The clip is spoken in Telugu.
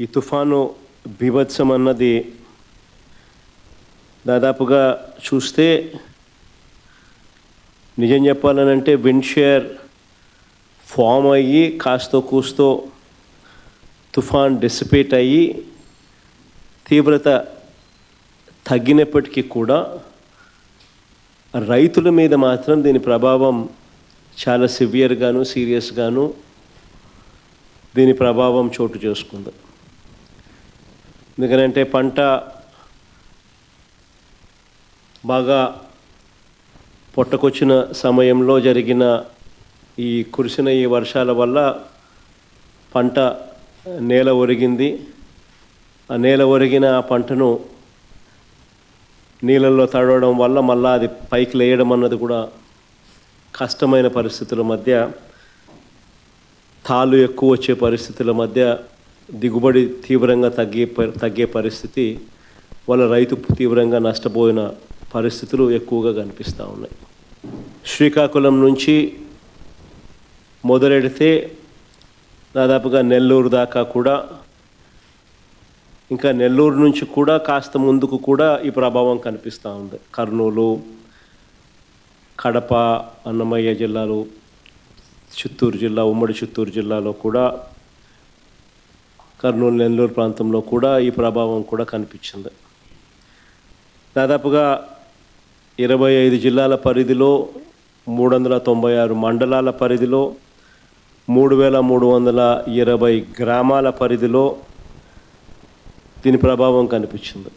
ఈ తుఫాను బీభత్సం అన్నది దాదాపుగా చూస్తే నిజం చెప్పాలనంటే విండ్ షేర్ ఫామ్ అయ్యి కాస్తో కూస్తో తుఫాన్ డిసిపేట్ అయ్యి తీవ్రత తగ్గినప్పటికీ కూడా రైతుల మీద మాత్రం దీని ప్రభావం చాలా సివియర్గాను సీరియస్గాను దీని ప్రభావం చోటు చేసుకుంది. ఎందుకంటే పంట బాగా పొట్టకొచ్చిన సమయంలో జరిగిన కురిసిన ఈ వర్షాల వల్ల పంట నేల ఒరిగింది. ఆ నేల ఒరిగిన ఆ పంటను నీళ్ళల్లో తడవడం వల్ల మళ్ళీ అది పైకి లేయడం అన్నది కూడా కష్టమైన పరిస్థితుల మధ్య, తాళ్ళు ఎక్కువ వచ్చే పరిస్థితుల మధ్య దిగుబడి తీవ్రంగా తగ్గే పరిస్థితి వల్ల రైతు తీవ్రంగా నష్టపోయిన పరిస్థితులు ఎక్కువగా కనిపిస్తూ ఉన్నాయి. శ్రీకాకుళం నుంచి మొదలెడితే దాదాపుగా నెల్లూరు దాకా కూడా, ఇంకా నెల్లూరు నుంచి కూడా కాస్త ముందుకు కూడా ఈ ప్రభావం కనిపిస్తూ ఉంది. కర్నూలు, కడప, అన్నమయ్య జిల్లాలు, చిత్తూరు జిల్లా, ఉమ్మడి చిత్తూరు జిల్లాలో కూడా, కర్నూలు నెల్లూరు ప్రాంతంలో కూడా ఈ ప్రభావం కూడా కనిపించింది. దాదాపుగా 25 జిల్లాల పరిధిలో 396 మండలాల పరిధిలో 3320 గ్రామాల పరిధిలో దీని ప్రభావం కనిపించింది.